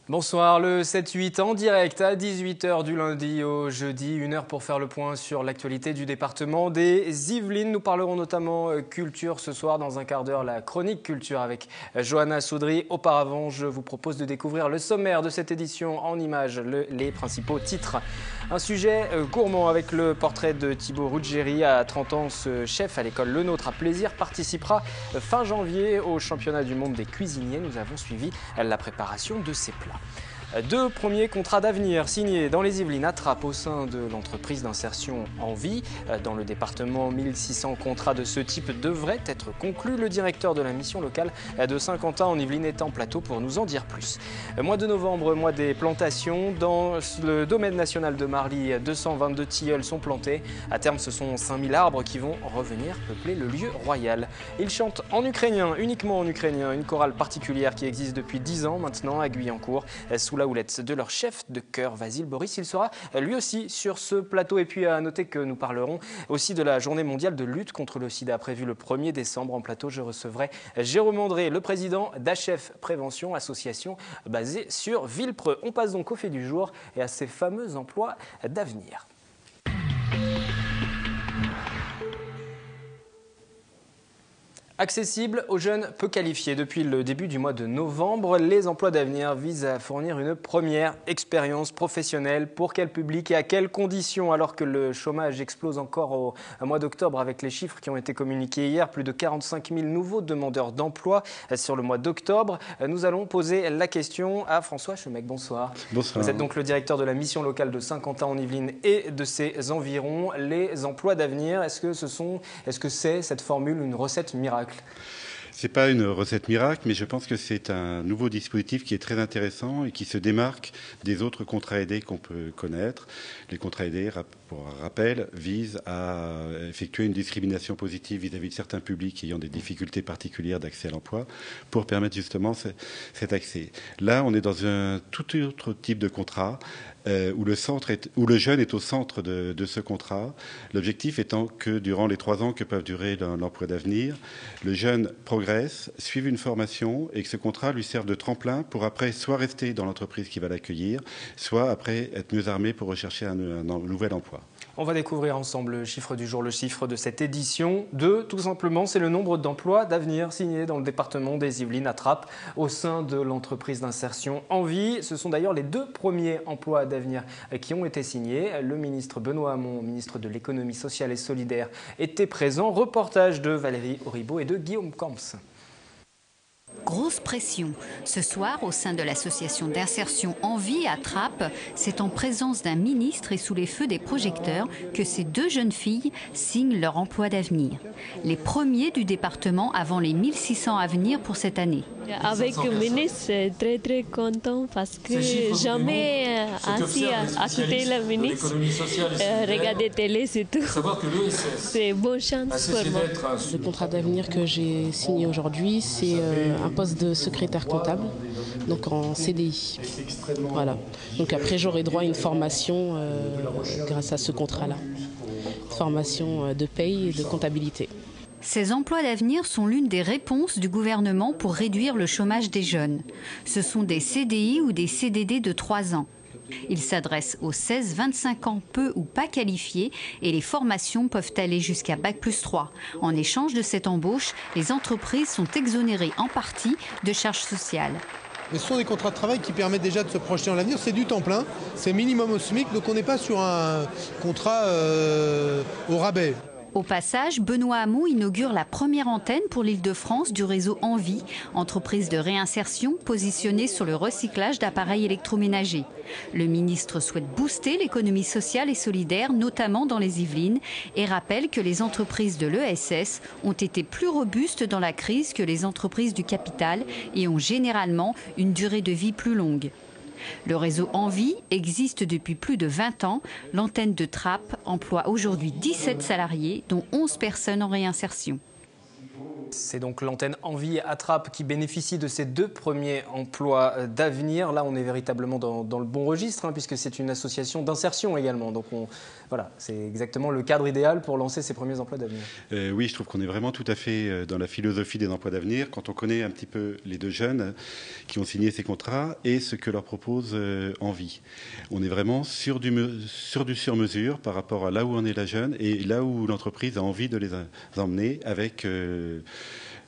Bonsoir, le 7-8 en direct à 18 h du lundi au jeudi, 1 heure pour faire le point sur l'actualité du département des Yvelines. Nous parlerons notamment culture ce soir, dans un quart d'heure, la chronique culture avec Johanna Soudry. Auparavant, je vous propose de découvrir le sommaire de cette édition en images, les principaux titres. Un sujet gourmand avec le portrait de Thibaut Ruggieri. À 30 ans, ce chef à l'école Le Nôtre à Plaisir participera fin janvier au championnat du monde des cuisiniers. Nous avons suivi la préparation de ces plats. 2 premiers contrats d'avenir signés dans les Yvelines à Trappes au sein de l'entreprise d'insertion En Vie. Dans le département, 1600 contrats de ce type devraient être conclus. Le directeur de la mission locale de Saint-Quentin en Yvelines est en plateau pour nous en dire plus. Mois de novembre, mois des plantations. Dans le domaine national de Marly, 222 tilleuls sont plantés. À terme, ce sont 5000 arbres qui vont revenir peupler le lieu royal. Ils chantent en ukrainien, uniquement en ukrainien, une chorale particulière qui existe depuis 10 ans maintenant à Guyancourt, sous la houlette de leur chef de chœur, Vasile Boris. Il sera lui aussi sur ce plateau. Et puis à noter que nous parlerons aussi de la journée mondiale de lutte contre le sida prévue le 1er décembre. En plateau, je recevrai Jérôme André, le président d'HF Prévention, association basée sur Villepreux. On passe donc au fait du jour et à ces fameux emplois d'avenir. Accessible aux jeunes peu qualifiés. Depuis le début du mois de novembre, les emplois d'avenir visent à fournir une première expérience professionnelle. Pour quel public et à quelles conditions? Alors que le chômage explose encore au mois d'octobre avec les chiffres qui ont été communiqués hier, plus de 45 000 nouveaux demandeurs d'emploi sur le mois d'octobre. Nous allons poser la question à François Chemec. Bonsoir. Bonsoir. Vous êtes donc le directeur de la mission locale de Saint-Quentin en Yvelines et de ses environs. Les emplois d'avenir, est-ce que c'est cette formule une recette miracle? Ce n'est pas une recette miracle, mais je pense que c'est un nouveau dispositif qui est très intéressant et qui se démarque des autres contrats aidés qu'on peut connaître. Les contrats aidés, pour rappel, visent à effectuer une discrimination positive vis-à-vis de certains publics ayant des difficultés particulières d'accès à l'emploi pour permettre justement cet accès. Là, on est dans un tout autre type de contrat. Où le jeune est au centre de ce contrat. L'objectif étant que durant les 3 ans que peuvent durer l'emploi d'avenir, le jeune progresse, suive une formation et que ce contrat lui serve de tremplin pour après soit rester dans l'entreprise qui va l'accueillir, soit après être mieux armé pour rechercher un nouvel emploi. On va découvrir ensemble le chiffre du jour, le chiffre de cette édition. Tout simplement, c'est le nombre d'emplois d'avenir signés dans le département des Yvelines à Trappes au sein de l'entreprise d'insertion En Vie. Ce sont d'ailleurs les 2 premiers emplois d'avenir qui ont été signés. Le ministre Benoît Hamon, ministre de l'économie sociale et solidaire, était présent. Reportage de Valérie Auribeau et de Guillaume Camps. Grosse pression. Ce soir, au sein de l'association d'insertion En Vie à Trappes, c'est en présence d'un ministre et sous les feux des projecteurs que ces 2 jeunes filles signent leur emploi d'avenir. Les premiers du département avant les 1600 à venir pour cette année. Avec le ministre, c'est très content parce que jamais assis à côté le ministre, regarder télé, c'est tout. C'est une bonne chance pour moi. Le contrat d'avenir que j'ai signé aujourd'hui, c'est un poste de secrétaire comptable, donc en CDI. Voilà. Donc après, j'aurai droit à une formation grâce à ce contrat-là. Formation de paye et de comptabilité. Ces emplois d'avenir sont l'une des réponses du gouvernement pour réduire le chômage des jeunes. Ce sont des CDI ou des CDD de 3 ans. Ils s'adressent aux 16-25 ans peu ou pas qualifiés et les formations peuvent aller jusqu'à Bac+3. En échange de cette embauche, les entreprises sont exonérées en partie de charges sociales. Mais ce sont des contrats de travail qui permettent déjà de se projeter dans l'avenir. C'est du temps plein, c'est minimum au SMIC, donc on n'est pas sur un contrat au rabais. Au passage, Benoît Hamon inaugure la première antenne pour l'Île-de-France du réseau En Vie, entreprise de réinsertion positionnée sur le recyclage d'appareils électroménagers. Le ministre souhaite booster l'économie sociale et solidaire, notamment dans les Yvelines, et rappelle que les entreprises de l'ESS ont été plus robustes dans la crise que les entreprises du capital et ont généralement une durée de vie plus longue. Le réseau En Vie existe depuis plus de 20 ans. L'antenne de Trappes emploie aujourd'hui 17 salariés, dont 11 personnes en réinsertion. C'est donc l'antenne Envie Attrape qui bénéficie de ces 2 premiers emplois d'avenir. Là, on est véritablement dans le bon registre, puisque c'est une association d'insertion également. Donc voilà, c'est exactement le cadre idéal pour lancer ces premiers emplois d'avenir. Oui, je trouve qu'on est vraiment tout à fait dans la philosophie des emplois d'avenir, quand on connaît un petit peu les 2 jeunes qui ont signé ces contrats et ce que leur propose Envie. On est vraiment sur du sur-mesure par rapport à là où en est la jeune et là où l'entreprise a envie de les emmener avec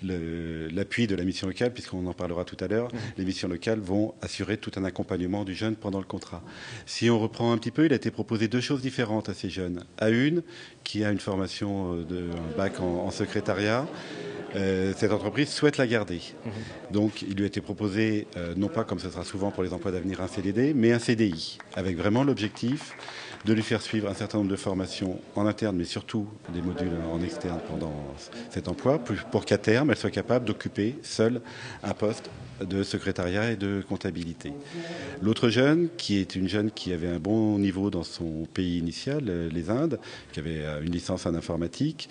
l'appui de la mission locale, puisqu'on en parlera tout à l'heure. Les missions locales vont assurer tout un accompagnement du jeune pendant le contrat. Si on reprend un petit peu, il a été proposé 2 choses différentes à ces jeunes. À une, qui a une formation un bac en secrétariat, cette entreprise souhaite la garder. Donc il lui a été proposé, non pas comme ce sera souvent pour les emplois d'avenir, un CDD, mais un CDI, avec vraiment l'objectif de lui faire suivre un certain nombre de formations en interne, mais surtout des modules en externe pendant cet emploi, pour qu'à terme, elle soit capable d'occuper seule un poste de secrétariat et de comptabilité. L'autre jeune, qui est une jeune qui avait un bon niveau dans son pays initial, les Indes, qui avait une licence en informatique,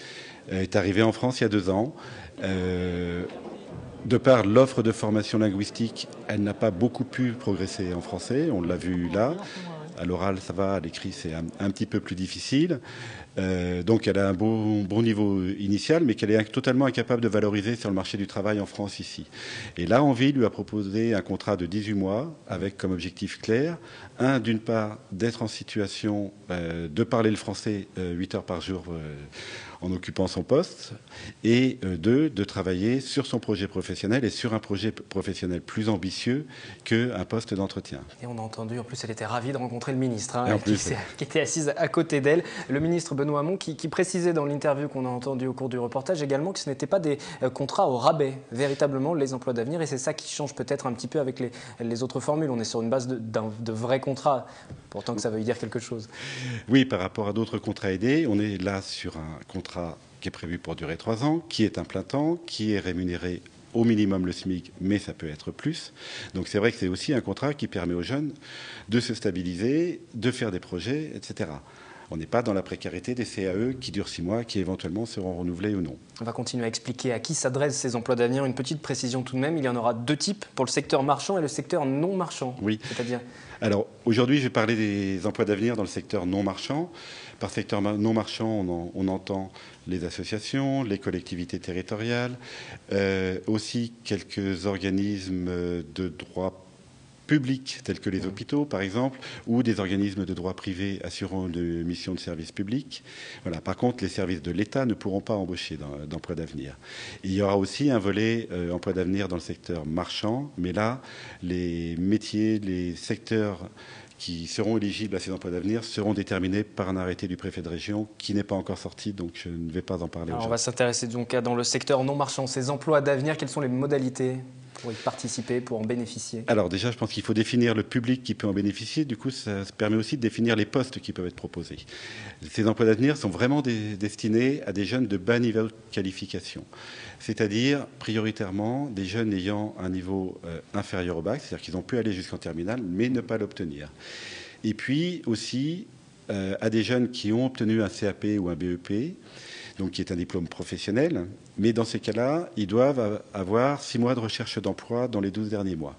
est arrivée en France il y a 2 ans. De par l'offre de formation linguistique, elle n'a pas beaucoup pu progresser en français, on l'a vu là. À l'oral, ça va, à l'écrit, c'est un petit peu plus difficile. Donc, elle a un bon niveau initial, mais qu'elle est totalement incapable de valoriser sur le marché du travail en France ici. Et là, Envie lui a proposé un contrat de 18 mois, avec comme objectif clair, d'une part, d'être en situation de parler le français 8 heures par jour en occupant son poste, et 2, de travailler sur son projet professionnel et sur un projet professionnel plus ambitieux qu'un poste d'entretien. Et on a entendu, en plus, elle était ravie de rencontrer le ministre, qui était assise à côté d'elle. Le ministre Benoît Hamon qui précisait dans l'interview qu'on a entendue au cours du reportage également que ce n'était pas des contrats au rabais, véritablement les emplois d'avenir, et c'est ça qui change peut-être un petit peu avec les autres formules. On est sur une base de vrais contrats, pourtant que ça veuille dire quelque chose. Oui, par rapport à d'autres contrats aidés, on est là sur un contrat qui est prévu pour durer 3 ans, qui est un plein temps, qui est rémunéré au minimum le SMIC, mais ça peut être plus. Donc c'est vrai que c'est aussi un contrat qui permet aux jeunes de se stabiliser, de faire des projets, etc. On n'est pas dans la précarité des CAE qui durent 6 mois, qui éventuellement seront renouvelés ou non. On va continuer à expliquer à qui s'adressent ces emplois d'avenir. Une petite précision tout de même, il y en aura 2 types pour le secteur marchand et le secteur non marchand. Oui. C'est-à-dire ? Alors aujourd'hui, je vais parler des emplois d'avenir dans le secteur non marchand. Par secteur non marchand, on entend les associations, les collectivités territoriales, aussi quelques organismes de droit publics tels que les hôpitaux par exemple, ou des organismes de droit privé assurant une mission de service public. Voilà. Par contre, les services de l'État ne pourront pas embaucher d'emplois d'avenir. Il y aura aussi un volet emploi d'avenir dans le secteur marchand, mais là, les métiers, les secteurs qui seront éligibles à ces emplois d'avenir seront déterminés par un arrêté du préfet de région qui n'est pas encore sorti, donc je ne vais pas en parler aujourd'hui. On va s'intéresser donc dans le secteur non marchand, ces emplois d'avenir, quelles sont les modalités pour y participer, pour en bénéficier? Alors déjà, je pense qu'il faut définir le public qui peut en bénéficier. Du coup, ça permet aussi de définir les postes qui peuvent être proposés. Ces emplois d'avenir sont vraiment destinés à des jeunes de bas niveau de qualification, c'est-à-dire prioritairement des jeunes ayant un niveau inférieur au bac, c'est-à-dire qu'ils ont pu aller jusqu'en terminale, mais ne pas l'obtenir. Et puis aussi à des jeunes qui ont obtenu un CAP ou un BEP, donc qui est un diplôme professionnel, mais dans ces cas-là, ils doivent avoir 6 mois de recherche d'emploi dans les 12 derniers mois.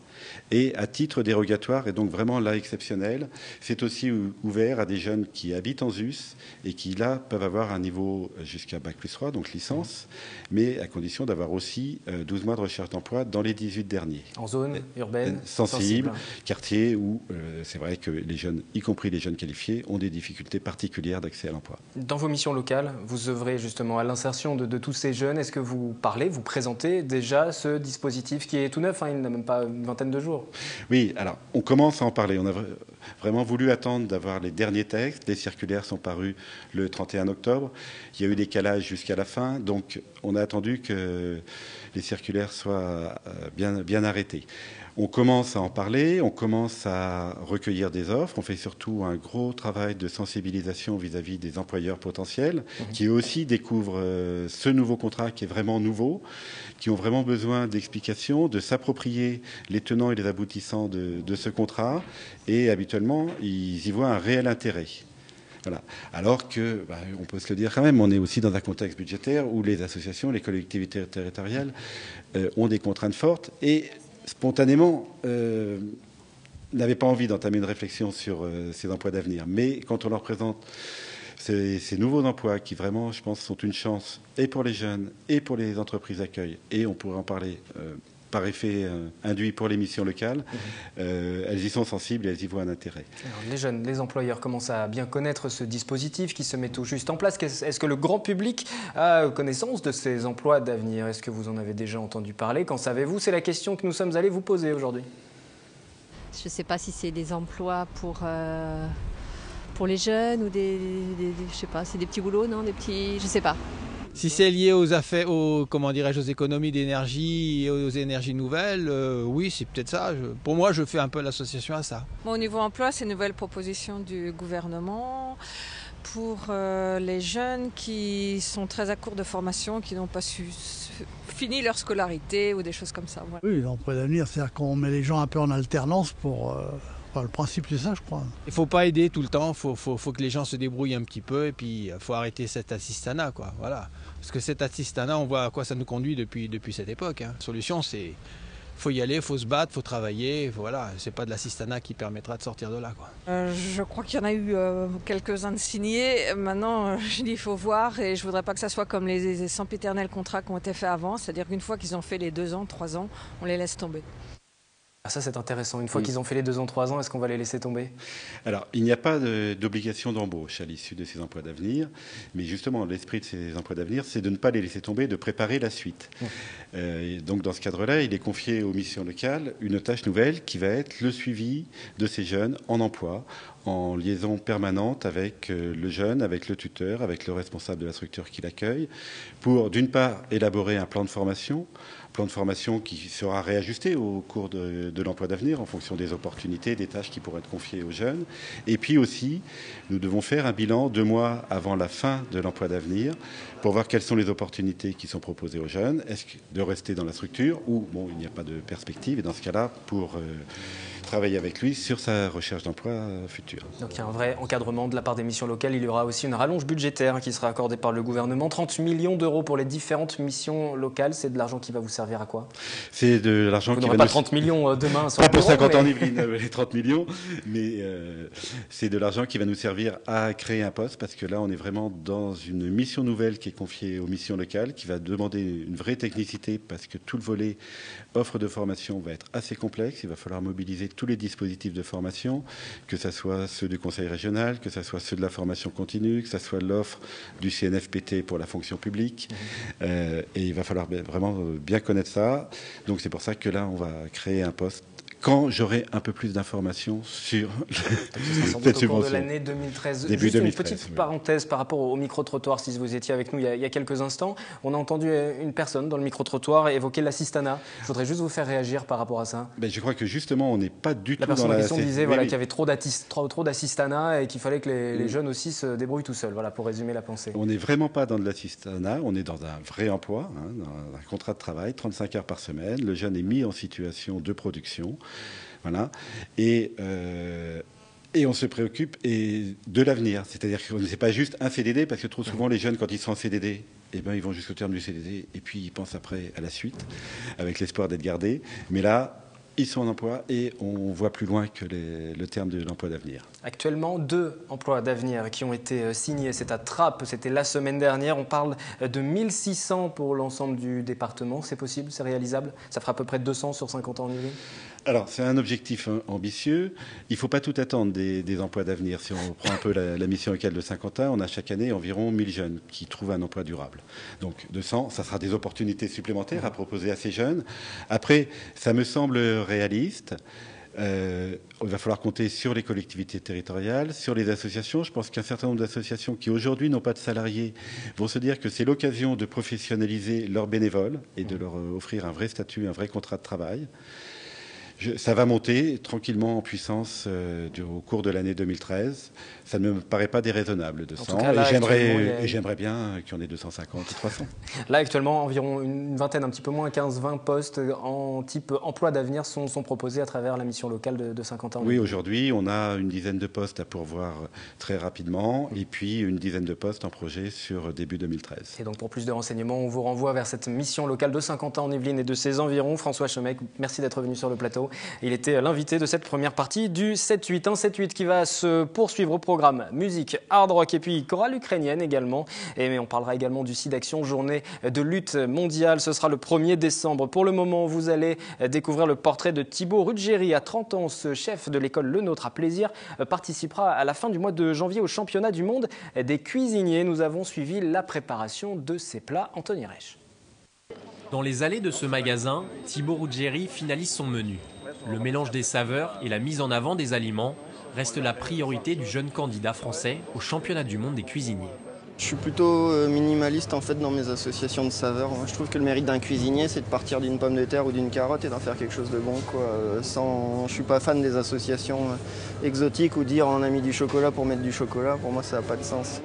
Et à titre dérogatoire, et donc vraiment là exceptionnel, c'est aussi ouvert à des jeunes qui habitent en ZUS et qui là peuvent avoir un niveau jusqu'à Bac+3, donc licence, mais à condition d'avoir aussi 12 mois de recherche d'emploi dans les 18 derniers. En zone urbaine sensible, quartier où c'est vrai que les jeunes, y compris les jeunes qualifiés, ont des difficultés particulières d'accès à l'emploi. Dans vos missions locales, vous œuvrez justement à l'insertion de tous ces jeunes. Est-ce que vous présentez déjà ce dispositif qui est tout neuf, il n'a même pas une vingtaine de jours? Oui, alors on commence à en parler. On a vraiment voulu attendre d'avoir les derniers textes. Les circulaires sont parus le 31 octobre. Il y a eu des calages jusqu'à la fin, donc on a attendu que les circulaires soient bien arrêtés. On commence à en parler, on commence à recueillir des offres, on fait surtout un gros travail de sensibilisation vis-à-vis des employeurs potentiels qui eux aussi découvrent ce nouveau contrat qui est vraiment nouveau, qui ont vraiment besoin d'explications, de s'approprier les tenants et les aboutissants de ce contrat, et habituellement ils y voient un réel intérêt. Voilà. Alors que, on peut se le dire quand même, on est aussi dans un contexte budgétaire où les associations, les collectivités territoriales ont des contraintes fortes et spontanément n'avaient pas envie d'entamer une réflexion sur ces emplois d'avenir. Mais quand on leur présente ces nouveaux emplois qui vraiment, je pense, sont une chance et pour les jeunes et pour les entreprises d'accueil, et on pourrait en parler par effet induit pour les missions locales, elles y sont sensibles et elles y voient un intérêt. Alors, les jeunes, les employeurs commencent à bien connaître ce dispositif qui se met tout juste en place. Est-ce que le grand public a connaissance de ces emplois d'avenir? Est-ce que vous en avez déjà entendu parler? Qu'en savez-vous? C'est la question que nous sommes allés vous poser aujourd'hui. Je ne sais pas si c'est des emplois pour les jeunes ou je sais pas, c'est des petits boulots, non, des petits, je sais pas. Si c'est lié aux affaires, aux économies d'énergie et aux énergies nouvelles, oui, c'est peut-être ça. Pour moi, je fais un peu l'association à ça. Bon, au niveau emploi, c'est une nouvelle proposition du gouvernement pour les jeunes qui sont très à court de formation, qui n'ont pas fini leur scolarité ou des choses comme ça. Voilà. Oui, l'emploi d'avenir, c'est-à-dire qu'on met les gens un peu en alternance pour... le principe, c'est ça, je crois. Il ne faut pas aider tout le temps, il faut que les gens se débrouillent un petit peu et puis il faut arrêter cet assistanat, quoi. Voilà. Parce que cet assistanat, on voit à quoi ça nous conduit depuis cette époque. La solution, c'est faut y aller, faut se battre, faut travailler. Voilà. C'est pas de l'assistanat qui permettra de sortir de là, quoi. Je crois qu'il y en a eu quelques-uns de signés. Maintenant, je dis il faut voir et je voudrais pas que ça soit comme les sempiternels contrats qui ont été faits avant. C'est-à-dire qu'une fois qu'ils ont fait les 2 ans, 3 ans, on les laisse tomber. Ah, ça, c'est intéressant. Une fois qu'ils ont fait les 2 ans, 3 ans, est-ce qu'on va les laisser tomber? Alors, il n'y a pas d'obligation d'embauche à l'issue de ces emplois d'avenir. Mais justement, l'esprit de ces emplois d'avenir, c'est de ne pas les laisser tomber, de préparer la suite. Donc, dans ce cadre-là, il est confié aux missions locales une tâche nouvelle qui va être le suivi de ces jeunes en emploi, en liaison permanente avec le jeune, avec le tuteur, avec le responsable de la structure qui l'accueille, pour, d'une part, élaborer un plan de formation qui sera réajusté au cours de l'emploi d'avenir en fonction des opportunités, des tâches qui pourraient être confiées aux jeunes. Et puis aussi, nous devons faire un bilan 2 mois avant la fin de l'emploi d'avenir pour voir quelles sont les opportunités qui sont proposées aux jeunes. Est-ce de rester dans la structure ou, bon, il n'y a pas de perspective, et dans ce cas-là, pour travailler avec lui sur sa recherche d'emploi future. Donc il y a un vrai encadrement de la part des missions locales. Il y aura aussi une rallonge budgétaire qui sera accordée par le gouvernement. 30 millions d'euros pour les différentes missions locales. C'est de l'argent qui va vous servir à quoi? C'est de l'argent qui va nous... pas 30 millions demain sur pas pour 50 ans en Yvelines, les 30 millions, mais c'est de l'argent qui va nous servir à créer un poste, parce que là, on est vraiment dans une mission nouvelle qui est confiée aux missions locales, qui va demander une vraie technicité, parce que tout le volet offre de formation va être assez complexe. Il va falloir mobiliser tous les dispositifs de formation, que ce soit ceux du conseil régional, que ce soit ceux de la formation continue, que ce soit l'offre du CNFPT pour la fonction publique. Et il va falloir vraiment bien connaître ça. Donc c'est pour ça que là, on va créer un poste quand j'aurai un peu plus d'informations sur cette subvention. Au cours de l'année 2013. Début Juste 2013, une petite parenthèse par rapport au micro-trottoir, si vous étiez avec nous il y a quelques instants. On a entendu une personne dans le micro-trottoir évoquer l'assistanat. Je voudrais juste vous faire réagir par rapport à ça. Ben, je crois que justement, on n'est pas du tout dans la... La personne disait qu'il y avait trop d'assistanat et qu'il fallait que les jeunes aussi se débrouillent tout seuls, voilà, pour résumer la pensée. On n'est vraiment pas dans de l'assistanat, on est dans un vrai emploi, dans un contrat de travail, 35 heures par semaine. Le jeune est mis en situation de production. Voilà. Et on se préoccupe de l'avenir. C'est-à-dire que ce n'est pas juste un CDD, parce que trop souvent, les jeunes, quand ils sont en CDD, eh ben, ils vont jusqu'au terme du CDD, et puis ils pensent après à la suite, avec l'espoir d'être gardés. Mais là, ils sont en emploi et on voit plus loin que le terme de l'emploi d'avenir. Actuellement, 2 emplois d'avenir qui ont été signés. C'est à Trappes, c'était la semaine dernière. On parle de 1600 pour l'ensemble du département. C'est possible, c'est réalisable? Ça fera à peu près 200 sur 50 ans en Yvelines. Alors, c'est un objectif ambitieux. Il ne faut pas tout attendre des emplois d'avenir. Si on prend un peu la mission locale de Saint-Quentin, on a chaque année environ 1000 jeunes qui trouvent un emploi durable. Donc, 200, ça sera des opportunités supplémentaires à proposer à ces jeunes. Après, ça me semble réaliste. Il va falloir compter sur les collectivités territoriales, sur les associations. Je pense qu'un certain nombre d'associations qui aujourd'hui n'ont pas de salariés vont se dire que c'est l'occasion de professionnaliser leurs bénévoles et de leur offrir un vrai statut, un vrai contrat de travail. Ça va monter tranquillement en puissance au cours de l'année 2013. Ça ne me paraît pas déraisonnable, 200. Et j'aimerais bien qu'il y en ait 250 ou 300. Là, actuellement, environ une vingtaine, un petit peu moins, 15-20 postes en type emploi d'avenir sont proposés à travers la mission locale de Saint-Quentin. Oui, aujourd'hui, on a une dizaine de postes à pourvoir très rapidement et puis une dizaine de postes en projet sur début 2013. Et donc, pour plus de renseignements, on vous renvoie vers cette mission locale de Saint-Quentin en Yvelines et de ses environs. François Chomec, merci d'être venu sur le plateau. Il était l'invité de cette première partie du 7-8. Un 7-8 qui va se poursuivre au programme musique, hard rock et puis chorale ukrainienne également. Et on parlera également du SIDAction, journée de lutte mondiale. Ce sera le 1er décembre. Pour le moment, vous allez découvrir le portrait de Thibaut Ruggieri. À 30 ans, ce chef de l'école Le Nôtre à Plaisir participera à la fin du mois de janvier au championnat du monde des cuisiniers. Nous avons suivi la préparation de ces plats. Anthony Reich. Dans les allées de ce magasin, Thibaut Ruggieri finalise son menu. Le mélange des saveurs et la mise en avant des aliments reste la priorité du jeune candidat français au championnat du monde des cuisiniers. Je suis plutôt minimaliste en fait dans mes associations de saveurs. Je trouve que le mérite d'un cuisinier, c'est de partir d'une pomme de terre ou d'une carotte et d'en faire quelque chose de bon, quoi. Je suis pas fan des associations exotiques ou dire on a mis du chocolat pour mettre du chocolat. Pour moi, ça n'a pas de sens.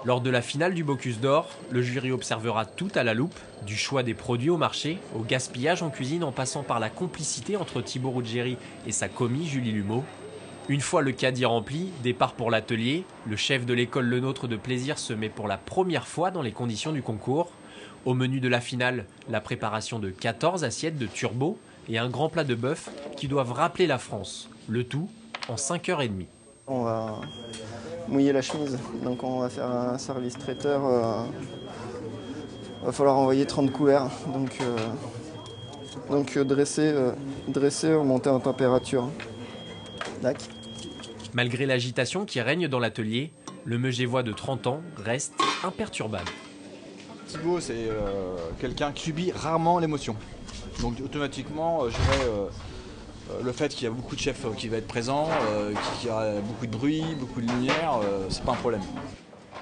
Lors de la finale du Bocuse d'Or, le jury observera tout à la loupe, du choix des produits au marché, au gaspillage en cuisine en passant par la complicité entre Thibaut Ruggieri et sa commis Julie Lumeau. Une fois le caddie rempli, départ pour l'atelier, le chef de l'école Le Nôtre de Plaisir se met pour la première fois dans les conditions du concours. Au menu de la finale, la préparation de 14 assiettes de turbo et un grand plat de bœuf qui doivent rappeler la France, le tout en 5h30. On va mouiller la chemise, donc on va faire un service traiteur. Va falloir envoyer 30 couverts, donc dresser, remonter en température. D'accord. Malgré l'agitation qui règne dans l'atelier, le Megévois de 30 ans reste imperturbable. Thibaut, c'est quelqu'un qui subit rarement l'émotion. Donc automatiquement, je dirais, le fait qu'il y a beaucoup de chefs qui vont être présents, qu'il y a beaucoup de bruit, beaucoup de lumière, c'est pas un problème.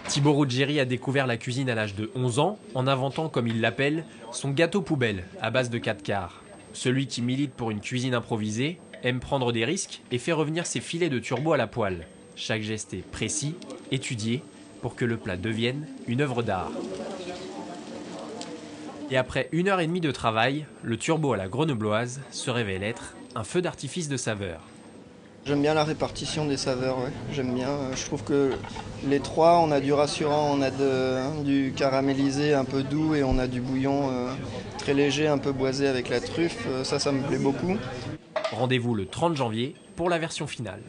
Thibaut Ruggieri a découvert la cuisine à l'âge de 11 ans en inventant, comme il l'appelle, son gâteau poubelle à base de 4 quarts. Celui qui milite pour une cuisine improvisée aime prendre des risques et fait revenir ses filets de turbo à la poêle. Chaque geste est précis, étudié, pour que le plat devienne une œuvre d'art. Et après 1h30 de travail, le turbo à la grenobloise se révèle être un feu d'artifice de saveurs. J'aime bien la répartition des saveurs, ouais. J'aime bien. Je trouve que les trois, on a du rassurant, on a du caramélisé un peu doux et on a du bouillon très léger, un peu boisé avec la truffe. Ça me plaît beaucoup. Rendez-vous le 30 janvier pour la version finale.